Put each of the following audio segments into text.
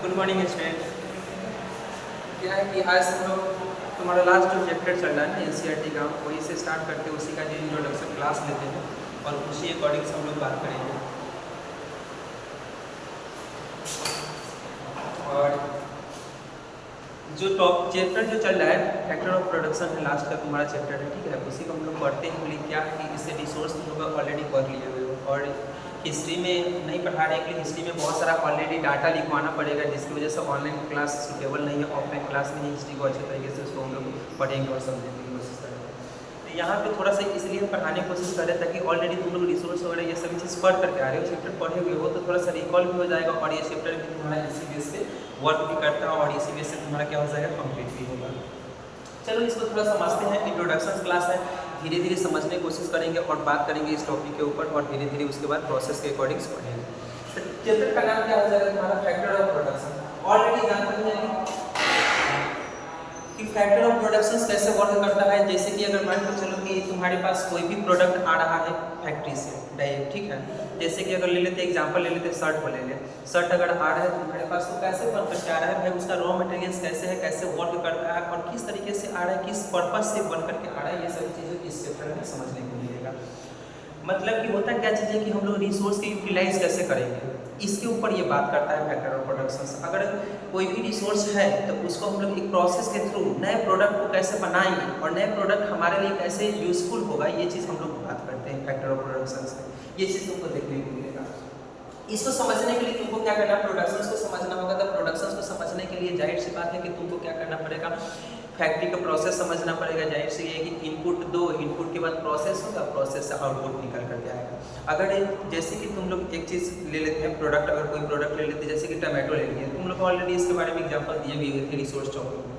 Good morning student. क्या है कि आज हम लोग तुम्हारा लास्ट जो चैप्टर चल रहा है ना एनसीईआरटी का, वही से स्टार्ट करके उसी का जो इंट्रोडक्शन क्लास लेते हैं और उसी अकॉर्डिंग से हम लोग बात करेंगे। और जो टॉप चैप्टर जो चल रहा है फैक्टर ऑफ प्रोडक्शन है, लास्ट का तुम्हारा चैप्टर है, ठीक है। उसी को हम लोग पढ़ते हैं। बोलिए क्या है कि इससे रिसोर्स तुम लोग ऑलरेडी पढ़ लिए हुए हो और हिस्ट्री में नहीं पढ़ा रहे कि हिस्ट्री में बहुत सारा ऑलरेडी डाटा लिखवाना पड़ेगा, जिसकी वजह से ऑनलाइन क्लास सुटेबल नहीं है। ऑफलाइन क्लास में हिस्ट्री को अच्छे तरीके से उसको हम लोग पढ़ेंगे और समझने की कोशिश करेंगे। तो यहाँ पे थोड़ा सा इसलिए पढ़ाने की कोशिश कर रहे ताकि ऑलरेडी तुम लोग रिसोर्स वगैरह ये सभी चीज़ पढ़ करके आ रहे हो, चैप्टर पढ़े हुए हो, तो थोड़ा सा रिकॉल भी हो जाएगा और ये चैप्टर भी तुम्हारा इसी बेस पे वर्क भी करता है और इसी बेस से तुम्हारा क्या हो जाएगा, कंप्लीट भी होगा। चलो इसको थोड़ा समझते हैं। इंट्रोडक्शन क्लास है, धीरे धीरे समझने की कोशिश करेंगे और बात करेंगे इस टॉपिक के ऊपर और धीरे धीरे उसके बाद प्रोसेस के अकॉर्डिंग पढ़ेंगे। तो चैप्टर का नाम क्या हो जाएगा तुम्हारा, फैक्टर ऑफ प्रोडक्शन। ऑलरेडी जानते हैं कि फैक्टर ऑफ प्रोडक्शन कैसे वर्क करता है। जैसे कि अगर मान के चलो कि तुम्हारे पास कोई भी प्रोडक्ट आ रहा है फैक्ट्री से डायरेक्ट, ठीक है। जैसे कि अगर ले लेते एग्जांपल ले लेते शर्ट को ले ले। शर्ट अगर आ रहा है तुम्हारे पास तो कैसे बन करके आ रहा है भाई, उसका रॉ मटेरियल्स कैसे है, कैसे वर्क करता है और किस तरीके से आ रहा है, किस पर्पज से बन करके आ रहा है, ये सभी चीज़ें इस चैप्टर में समझने को मिलेगा। मतलब कि होता क्या चीज़ है कि हम लोग रिसोर्स के यूटिलाइज कैसे करेंगे, इसके ऊपर ये बात करता है फैक्टर ऑफ प्रोडक्शन। अगर कोई भी रिसोर्स है तो उसको हम लोग एक प्रोसेस के थ्रू नए प्रोडक्ट को कैसे बनाएंगे और नए प्रोडक्ट हमारे लिए कैसे यूजफुल होगा, ये चीज़ हम लोग बात करते हैं फैक्टर ऑफ प्रोडक्शन से। ये चीज़ तुमको देखने को मिलेगा। इसको समझने के लिए तुमको क्या करना, प्रोडक्शन को समझना होगा। तो प्रोडक्शन को समझने के लिए जाहिर सी बात है कि तुमको क्या करना पड़ेगा, फैक्ट्री का प्रोसेस समझना पड़ेगा। जाहिर से ये कि इनपुट दो, इनपुट के बाद प्रोसेस होगा, प्रोसेस से आउटपुट निकल करके आएगा। अगर जैसे कि तुम लोग एक चीज़ ले लेते हैं प्रोडक्ट, अगर कोई प्रोडक्ट ले लेते हैं जैसे कि टमाटो ले लिए, तुम लोग ऑलरेडी इसके बारे में एग्जांपल दिए भी हुए थे रिसोर्स टॉपिक में।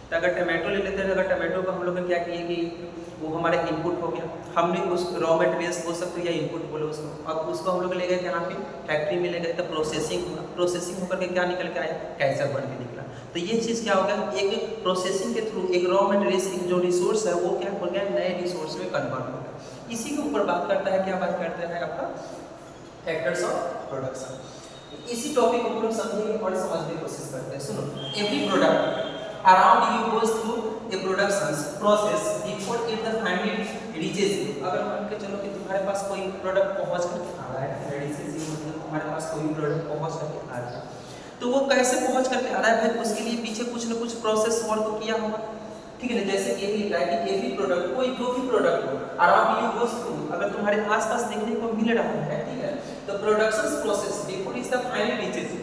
तो अगर टमाटो ले लेते हैं, अगर टमाटो को हम लोग ने क्या किए कि वो हमारा इनपुट हो गया, हमने उस रॉ मटेरियल्स बोल सकते हो या इनपुट बोलो उसको। अब उसको हम लोग ले गए यहाँ पे फैक्ट्री में ले गए तो प्रोसेसिंग हुआ, प्रोसेसिंग होकर के क्या निकल के आया, कैचअप बन के निकला। तो ये चीज़ क्या होगा, एक प्रोसेसिंग के थ्रू एक रॉ मटेरियल्स जो रिसोर्स है वो क्या हो गया, नए रिसोर्स में कन्वर्ट हो गया। इसी के ऊपर बात करता है, क्या बात करता है आपका फैक्टर्स ऑफ प्रोडक्शन। इसी टॉपिक को हम लोग समझेंगे और समझने की कोशिश करते हैं। सुनो, every product around you goes through a production process before it the finally reaches you। अगर मान के चलो कि तुम्हारे पास कोई प्रोडक्ट पहुंच कर आ रहा है, reaches you मतलब तुम्हारे पास कोई प्रोडक्ट पहुंच करके आ रहा है, तो वो कैसे पहुंच करके आ रहा है भाई, उसके लिए पीछे कुछ ना कुछ प्रोसेस वर्क किया होगा, ठीक है ना। जैसे कि लिखा है कि एवरी प्रोडक्ट, कोई जो भी प्रोडक्ट हो अराउंड यू गोस थ्रू, अगर तुम्हारे आसपास देखने को मिल रहा है, ठीक है, तो production process before is the final reaches,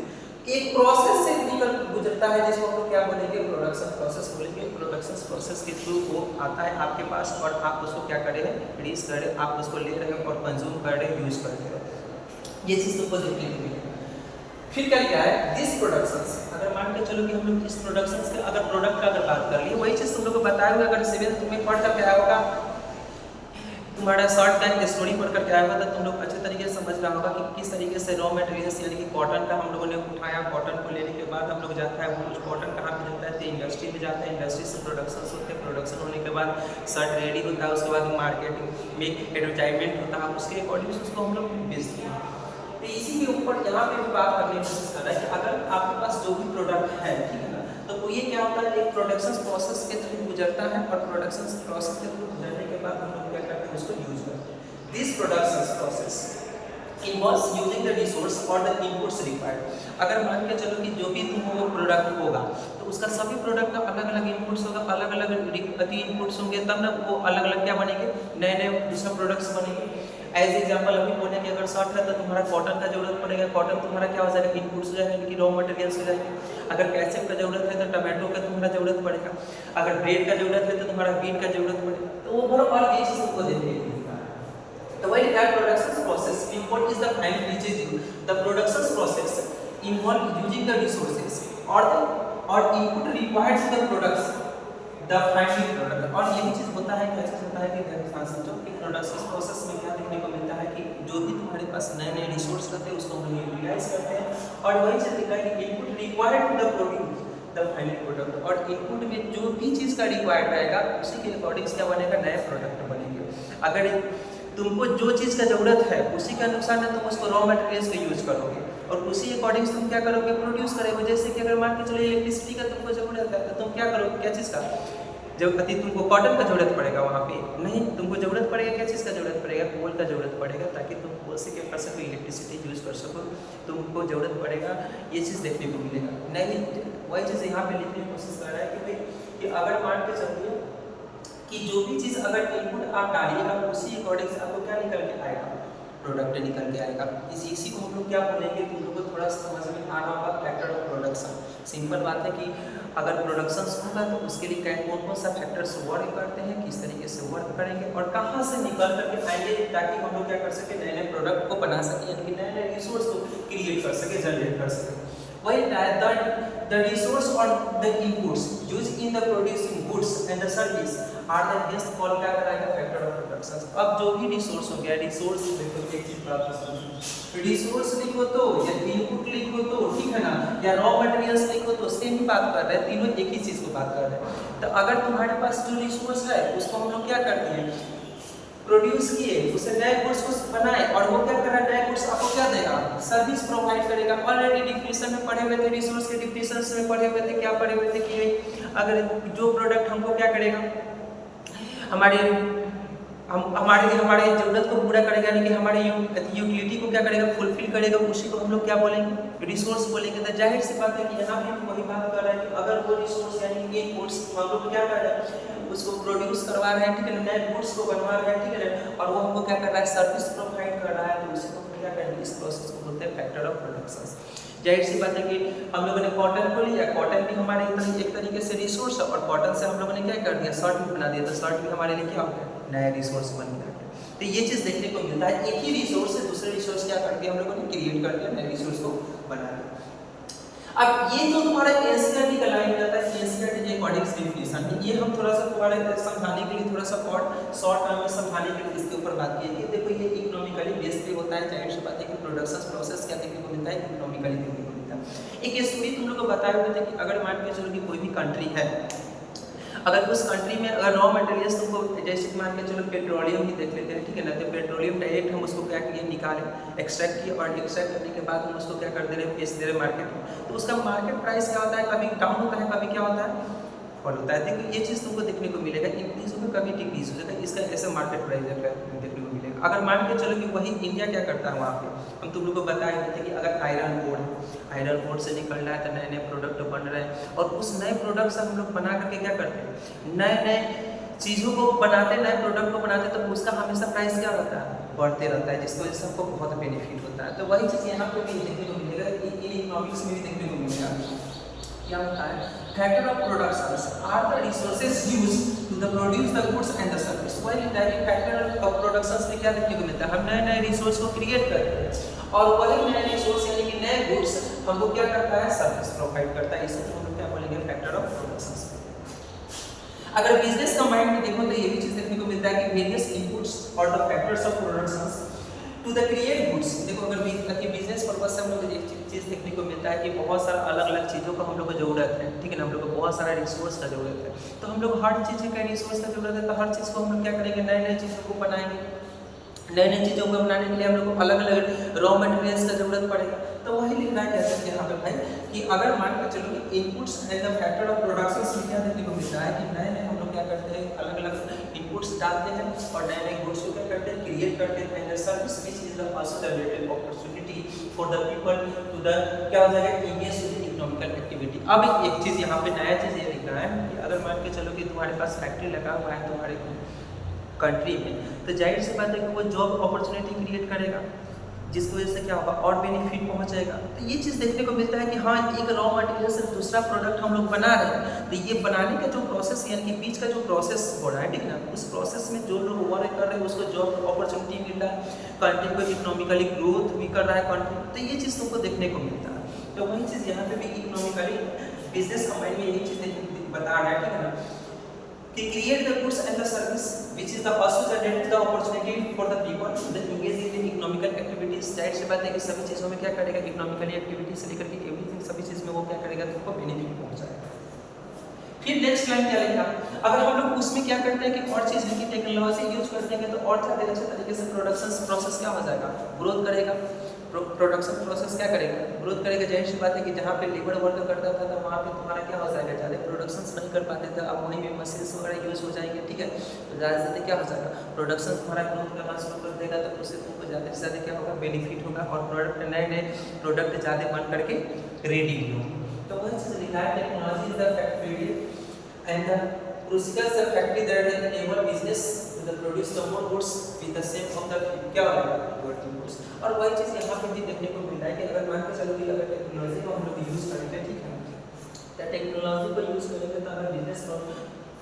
एक प्रोसेस से निकल गुजरता है जिसको हम लोग क्या बोलेंगे, प्रोडक्शन प्रोसेस बोलेंगे। प्रोडक्शन प्रोसेस के थ्रू वो आता है आपके पास और आप उसको क्या कर रहे हैं, रीच कर रहे हैं, आप उसको ले रहे हो और कंज्यूम कर रहे हैं, यूज कर रहे हो। ये चीज़ तुमको देखने को मिलेगी। फिर क्या है दिस प्रोडक्शंस, अगर मान के चलो कि हम लोग इस प्रोडक्शंस के अगर प्रोडक्ट का अगर बात कर लिए, वही चीज़ तुम लोग को बताया हुआ, अगर 7th में पढ़ करके आया होगा तुम्हारा शॉर्ट टाइम स्टोरी पढ़ करके आया होगा तो तुम लोग अच्छे तरीके से समझ रहा होगा कि किस तरीके से रॉ मटेरियल्स यानी कि कॉटन का हम लोगों ने उठाया। कॉटन को लेने के बाद हम लोग जाता है, वो कुछ कॉटन कहाँ पे जाता है, तो इंडस्ट्री में जाता है, इंडस्ट्री से प्रोडक्शन होते हैं, प्रोडक्शन होने के बाद शर्ट रेडी होता है, उसके बाद मार्केट में एडवर्टाइजमेंट होता है, उसके अकॉर्डिंग उसको हम लोग बेचते हैं। तो इसी के ऊपर यहाँ पे भी बात करने की कोशिश कर रहा है कि अगर आपके पास जो भी प्रोडक्ट है, ठीक है ना, तो ये क्या होता है, एक प्रोडक्शन प्रोसेस के थ्रू गुजरता है और प्रोडक्शन प्रोसेस के थ्रू गुजरने के बाद हम लोग क्या करते हैं, उसको यूज करते हैं। This production process involves using the resource or the inputs required। अगर मान के चलो कि जो भी तुम प्रोडक्ट होगा तो उसका सभी प्रोडक्ट का अलग अलग इनपुट्स होगा, अलग अलग इनपुट्स होंगे, तब ना वो अलग अलग क्या बनेंगे, नए नए दूसरा प्रोडक्ट्स बनेंगे। एज एग्जाम्पल अभी बोले कि अगर शर्ट है तो तुम्हारा कॉटन का जरूरत पड़ेगा, कॉटन तुम्हारा क्या हो जाएगा, इनपुट्स हो जाएगा, यानी कि रॉ मटेरियल्स हो जाएंगे। अगर कैचअप का जरूरत है तो टमाटो का तुम्हारा जरूरत पड़ेगा, अगर ब्रेड का जरूरत है तो तुम्हारा व्हीट का जरूरत पड़ेगा। तो ओवरऑल ये चीज़ हमको देखने को मिलता है। The way that production process before is the final reaches you, the production process involve using the resources or input required to the products, the final product। और ये भी चीज़ होता है, क्या चीज़ होता है कि ध्यान समझो कि प्रोडक्शन प्रोसेस में क्या देखने को मिलता है कि जो भी तुम्हारे पास नए नए रिसोर्स रहते हैं उसको हम यूटिलाइज करते हैं और वही चीज़ दिखा है कि input required to the produce the final product, और इनपुट में जो भी चीज़ का रिक्वायर्ड रहेगा उसी के अकॉर्डिंग क्या बनेगा, नए प्रोडक्ट बनेंगे। अगर तुमको जो चीज़ का ज़रूरत है उसी के अनुसार ना तुम उसको रॉ मटेरियल्स का यूज करोगे और उसी अकॉर्डिंग तुम क्या करोगे, प्रोड्यूस करोगे। जैसे कि अगर मान के चलो इलेक्ट्रिसिटी का तुमको ज़रूरत है तो तुम क्या करोगे, क्या चीज़ का, जब अति तुमको कॉटन का ज़रूरत पड़ेगा वहाँ पे नहीं, तुमको ज़रूरत पड़ेगा क्या चीज़ का ज़रूरत पड़ेगा, कोल का ज़रूरत पड़ेगा, ताकि तुम कोल से क्या कर सको, इलेक्ट्रिसिटी यूज़ कर सको। तुमको ज़रूरत पड़ेगा, ये चीज़ देखने को मिलेगा। नहीं वही चीज़ यहाँ पे लिखने की कोशिश कर रहा है कि भाई कि अगर मान के चलिए कि जो भी चीज़ अगर इनपुट आप डालिएगा उसी अकॉर्डिंग से आपको क्या निकल के आएगा, प्रोडक्ट निकल के आएगा। इसी को हम लोग क्या बोलेंगे, तुम लोग को थोड़ा समझ में आना होगा, फैक्टर ऑफ प्रोडक्शन। सिंपल बात है कि अगर प्रोडक्शन होगा तो उसके लिए कौन कौन सा फैक्टर्स वर्क करते हैं, किस तरीके से वर्क करेंगे और कहाँ से निकल करके आएंगे, ताकि हम लोग क्या कर सके, नए नए प्रोडक्ट को बना सके, यानी कि नए नए रिसोर्स को क्रिएट कर सके, जनरेट कर सके। वही the resource or the inputs used in the producing goods and the service are the best call क्या कराएगा, फैक्टर ऑफ प्रोडक्शन। अब जो भी रिसोर्स हो गया, रिसोर्स देखो एक चीज प्राप्त समझो, रिसोर्स लिखो तो या इनपुट लिखो तो ठीक है ना, या रॉ मटेरियल्स लिखो तो सेम ही बात कर रहे हैं, तीनों एक ही चीज को बात कर रहे हैं। तो अगर तुम्हारे पास जो रिसोर्स है उसको हम लोग क्या करते हैं, प्रोड्यूस किए, उसे नए गुड्स को बनाए और वो क्या कर रहा है, नए गुड्स आपको क्या देगा, सर्विस प्रोवाइड करेगा। ऑलरेडी डिफिनेशन में पढ़े हुए थे, रिसोर्स के डिफिनेशन में पढ़े हुए थे, क्या पढ़े हुए थे कि अगर जो प्रोडक्ट हमको क्या करेगा, हमारे जरूरत को पूरा करेगा, यानी कि हमारे यूटिलिटी को क्या करेगा, फुलफिल करेगा, उसी को हम लोग क्या बोलेंगे, रिसोर्स बोलेंगे। तो जाहिर सी बात है कि यहाँ भी हम वही बात कर रहे हैं कि अगर वो रिसोर्स यानी कि इनपुट्स हम लोग क्या कर रहे हैं, उसको प्रोड्यूस करवा रहे हैं, ठीक है, नए गुड्स को बनवा रहे हैं, ठीक है, और वो हमको क्या कर रहा है, सर्विस प्रोवाइड कर रहा है, तो उसी को क्या करेंगे, इस प्रोसेस को बोलते हैं फैक्टर ऑफ प्रोडक्शन। जाहिर सी बात है कि हम लोगों ने कॉटन को लिया, कॉटन भी हमारे एक तरीके से रिसोर्स है और कॉटन से हम लोगों ने क्या कर दिया, शर्ट भी बना दिया, तो शर्ट भी हमारे लिए क्या हो गया, नया रिसोर्स बन गया। तो ये चीज़ देखने को मिलता है, एक ही रिसोर्स से दूसरे रिसोर्स क्या कर दिया, हम लोगों ने क्रिएट कर दिया, नए रिसोर्स को बना दिया। अब ये जो तुम्हारा एनसीईआरटी का लाइन रहता है, एनसीईआरटी के अकॉर्डिंग डेफिनेशन, ये हम थोड़ा सा तुम्हारे समझाने के लिए, थोड़ा सा शॉर्ट टर्म में समझाने के लिए इसके ऊपर बात की है। देखो ये इकोनॉमिकली बेस पे होता है, जाहिर सी बात है कि प्रोडक्शन प्रोसेस क्या देखने को मिलता है, इकोनॉमिकली देखने को मिलता है। एक स्टोरी तुम लोग को बताया हुआ था कि अगर मान के चलो कि कोई भी कंट्री है, अगर उस कंट्री में अगर रॉ मटेरियल्स तुमको, जैसे मान के चलो पेट्रोलियम ही देख लेते हैं, ठीक है ना, तो पेट्रोलियम डायरेक्ट हम उसको क्या किए, निकाले, एक्सट्रैक्ट किए और एक्सट्रैक्ट करने के बाद हम उसको क्या कर दे रहे हैं, बेच दे रहे मार्केट में। तो उसका मार्केट प्राइस क्या होता है, कभी डाउन होता है, कभी क्या होता है, फॉल होता है। देखो ये चीज़ तुमको देखने को मिलेगा, इंक्रीज होगा कभी डिक्रीज हो जाएगा, इसका ऐसे मार्केट प्राइस देखने को मिलेगा। अगर मान के चलो कि वही इंडिया क्या करता है, वहाँ पे हम तुम लोग को बताए हुए थे कि अगर आयरन ओर से निकल रहा है तो नए नए प्रोडक्ट बन रहे हैं और उस नए प्रोडक्ट से हम लोग बना करके क्या करते हैं, नए नए चीज़ों को बनाते, नए प्रोडक्ट को बनाते, तो उसका हमेशा प्राइस क्या होता है, बढ़ते रहता है, जिसकी वजह से हमको बहुत बेनिफिट होता है। तो वही चीज़ यहाँ पे भी देखने को मिलेगा, इन इकोनॉमिक्स में भी देखने को मिलेगा। क्या होता है, factor of production are the resources used to the produce the goods and the service. वही डायरेक्ट फैक्टर ऑफ प्रोडक्शन में क्या देखने को मिलता है, हम नए नए रिसोर्स को क्रिएट करते हैं और वही नए रिसोर्स यानी कि नए गुड्स हमको क्या करता है, सर्विस प्रोवाइड करता है। इसे हम क्या बोलेंगे, फैक्टर ऑफ प्रोडक्शन। अगर बिजनेस का माइंड में देखो तो ये भी चीज देखने को मिलता है कि वेरियस इनपुट्स और the factors of production to the create goods. देखो अगर बिजनेस पर्पज से हम लोग एक चीज़ देखने को मिलता है कि बहुत सारा अलग अलग चीज़ों का हम लोग को जरूरत है, ठीक है ना, हम लोग को बहुत सारा रिसोर्स का जरूरत है, तो हम लोग हर चीज़ का रिसोर्स का जरूरत है, तो हर चीज़ को हम लोग क्या करेंगे, नए नए चीज़ों को बनाएंगे। नए नए चीज़ों को बनाने के लिए हम लोग को अलग अलग रॉ मटेरियल्स का जरूरत पड़ेगा। तो वही लिखना है कहते हैं यहाँ पे भाई कि अगर मान कर चलो कि inputs and the factor of production में क्या देखने को मिलता है कि नए नए हम लोग क्या करते हैं, अलग अलग इनपुट्स डालते हैं और नए नए गुड्स को क्या करते हैं, क्रिएट करते हैं। And service which is the also the related opportunity for the people to the क्या हो जाएगा, इंगेज विद इकोनॉमिकल एक्टिविटी। अब एक चीज़ यहाँ पे नया चीज़ ये लिखना है कि अगर मान के चलो कि तुम्हारे पास फैक्ट्री लगा हुआ है तुम्हारे कंट्री में, तो जाहिर सी बात है कि वो जॉब अपॉर्चुनिटी क्रिएट करेगा, जिसकी वजह से क्या होगा, और बेनिफिट पहुंचेगा। तो ये चीज़ देखने को मिलता है कि हाँ, एक रॉ मटेरियल से दूसरा प्रोडक्ट हम लोग बना रहे हैं, तो ये बनाने का जो प्रोसेस यानी कि बीच का जो प्रोसेस हो रहा है, ठीक है ना, उस प्रोसेस में जो लोग वर्क कर रहे हैं उसको जॉब अपॉर्चुनिटी मिल रहा है, कंट्री को इकोनॉमिकली ग्रोथ भी कर रहा है कंट्री। तो ये चीज़ तुमको देखने को मिलता है। तो वही चीज़ यहाँ पे भी इकोनॉमिकली बिजनेस का माइंड में यही चीज़ बता रहा है, ठीक है ना, कि create the goods and the service which is the also generate the opportunity for the people to engage in economical activities। जाहिर सी बात है कि सभी चीज़ों में क्या करेगा, इकोनॉमिकली एक्टिविटी से लेकर के एवरीथिंग सभी चीज़ में वो क्या करेगा, तुमको बेनिफिट पहुंचाएगा। फिर नेक्स्ट लाइन क्या लिखा, अगर हम लोग उसमें क्या करते हैं कि और चीज़ की टेक्नोलॉजी यूज करते हैं तो और ज़्यादा अच्छे तरीके से प्रोडक्शन प्रोसेस क्या हो जाएगा, ग्रोथ करेगा। प्रोडक्शन प्रोसेस क्या करेगा, ग्रोथ करेगा। जाहिर सी बात है कि जहाँ पे लेबर वर्क करता था तो वहाँ पे तुम्हारा क्या हो जाएगा, ज़्यादा प्रोडक्शन नहीं कर पाते थे, अब वहीं में मशीन्स वगैरह यूज हो जाएंगे, ठीक है। तो ज़्यादा से ज़्यादा क्या हो जाएगा, प्रोडक्शन तुम्हारा ग्रोथ करना शुरू कर देगा, तो उससे तुमको ज़्यादा से ज़्यादा क्या होगा, बेनिफिट होगा और प्रोडक्ट नए नए प्रोडक्ट ज़्यादा बन करके रेडी होंगे। तो वह चीज़ लिखा है, technology is the factory and the crucial factory that enable business to the produce the more goods with the same of the क्या होगा, working goods। और वही चीज़ यहाँ पे भी देखने को मिल रहा है कि अगर मान के चलो कि अगर टेक्नोलॉजी को हम लोग यूज़ करेंगे, ठीक है, तो टेक्नोलॉजी को यूज़ करेंगे तो अगर बिजनेस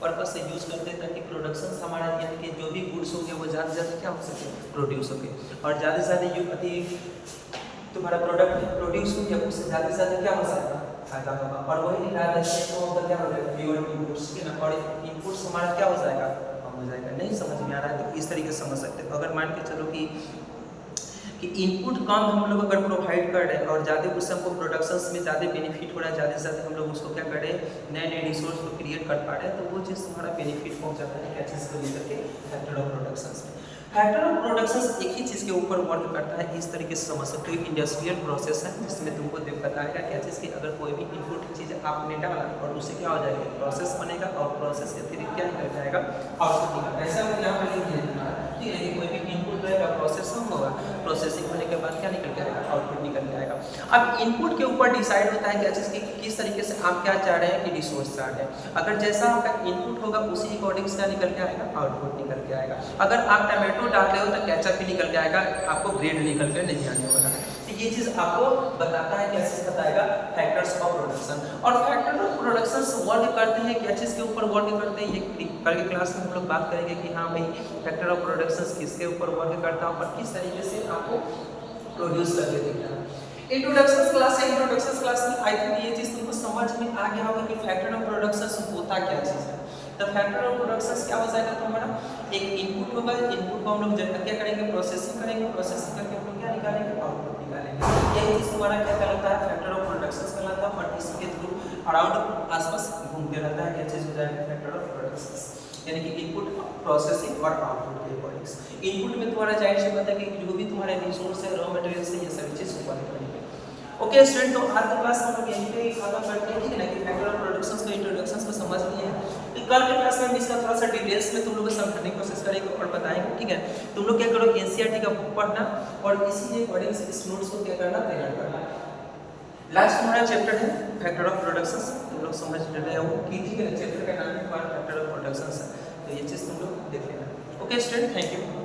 पर्पज से यूज़ करते हैं ताकि प्रोडक्शन हमारा यानी कि जो भी गुड्स होंगे वो ज़्यादा से ज़्यादा क्या हो सके, प्रोड्यूस होके, और ज़्यादा से ज़्यादा तुम्हारा प्रोडक्ट प्रोड्यूस हो गया उससे ज़्यादा से ज़्यादा क्या हो सकता है, फायदा होगा। और वही निकाल देते हैं तो उनका क्या हो जाएगा, प्योर इनपुट्स के ना, और इनपुट्स हमारा क्या हो जाएगा, कम हो जाएगा। नहीं समझ में आ रहा है तो इस तरीके से समझ सकते हैं। तो अगर मान के चलो कि इनपुट कम हम लोग अगर प्रोवाइड कर रहे हैं और ज़्यादा उससे हमको प्रोडक्शंस में ज़्यादा बेनिफिट हो रहा है, ज़्यादा से ज़्यादा हम लोग उसको क्या कर रहे हैं, नए नए रिसोर्स को क्रिएट कर पा रहे हैं, तो वो चीज़ तुम्हारा बेनिफिट पहुँच जाता है क्या चीज़ को लेकर के, फैक्टर ऑफ प्रोडक्शंस में। फैक्टर ऑफ प्रोडक्शंस एक ही चीज़ के ऊपर वर्क करता है, इस तरीके से समझ सकते हो। इंडस्ट्रियल प्रोसेस है जिसमें तुमको बताएगा क्या चीज़ की, अगर कोई भी इनपुट चीज़ आपने डाला और उससे क्या हो जाएगा, प्रोसेस बनेगा और प्रोसेस के फिर क्या निकल जाएगा, आउटपुट निकल। ऐसा मैं यहाँ पर लिख दिया तुम्हारा, ठीक है, कि कोई भी इनपुट रहेगा प्रोसेसिंग होगा, प्रोसेसिंग होने के बाद क्या निकल के आएगा, आउटपुट निकल के आएगा। अब इनपुट के ऊपर डिसाइड होता है क्या चीज़ की, किस तरीके से आप क्या चाह रहे हैं कि रिसोर्स चाह रहे हैं। अगर जैसा आपका इनपुट होगा उसी अकॉर्डिंग क्या निकल के आएगा, आउटपुट निकल के आएगा। अगर आप टमाटो डाल रहे हो तो केचप भी निकल के आएगा, आपको ग्रेड निकल के नहीं आने वाला है। तो ये चीज़ आपको बताता है, कैसे बताएगा, फैक्टर्स ऑफ प्रोडक्शन। और फैक्टर ऑफ प्रोडक्शन वर्क करते हैं क्या चीज़ के ऊपर वर्क करते हैं, ये कल के क्लास में हम लोग बात करेंगे कि हाँ भाई फैक्टर ऑफ प्रोडक्शन किसके ऊपर वर्क करता है और किस तरीके से आपको प्रोड्यूस करके देता है। इंट्रोडक्शन क्लास में आई थिंक ये चीज़ तुमको समझ में आ गया होगा कि फैक्टर ऑफ प्रोडक्शन होता क्या चीज़ है। तो फैक्टर ऑफ प्रोडक्शन क्या हो जाएगा तुम्हारा, एक इनपुट होगा, इनपुट को हम लोग क्या करेंगे, प्रोसेसिंग करेंगे, प्रोसेसिंग करके हम लोग क्या निकालेंगे, आउटपुट निकालेंगे। यही चीज़ तुम्हारा क्या कहलाता है, फैक्टर ऑफ प्रोडक्शन कहलाता है। और इसके थ्रू अराउंड आसपास घूमते रहता है, क्या चीज़ हो जाएगा, फैक्टर ऑफ प्रोडक्शन, यानी कि इनपुट, प्रोसेसिंग और आउटपुट के अकॉर्डिंग। इनपुट में तुम्हारा जाहिर सी बात है कि जो भी तुम्हारे रिसोर्स है, रॉ मटेरियल से, ये सभी चीज़ ऊपर करेंगे। ओके स्टूडेंट, तो आज की क्लास में हम लोग यहीं पे खत्म करते हैं, ठीक है ना, कि फैक्टर ऑफ प्रोडक्शंस का इंट्रोडक्शंस को समझ लिए हैं। तो कल के क्लास में हम इसका थोड़ा सा डिटेल्स में तुम लोग को समझने की कोशिश करेंगे और बताएंगे, ठीक है। तुम लोग क्या करो, एनसीईआरटी का बुक पढ़ना और इसी के अकॉर्डिंग से इस नोट्स को क्या करना, तैयार करना। लास्ट हमारा चैप्टर है फैक्टर ऑफ प्रोडक्शंस, तुम लोग समझ रहे हो कि ठीक है, चैप्टर का नाम है फैक्टर ऑफ प्रोडक्शंस, तो ये चीज़ तुम लोग देख लेना। Okay student, thank you.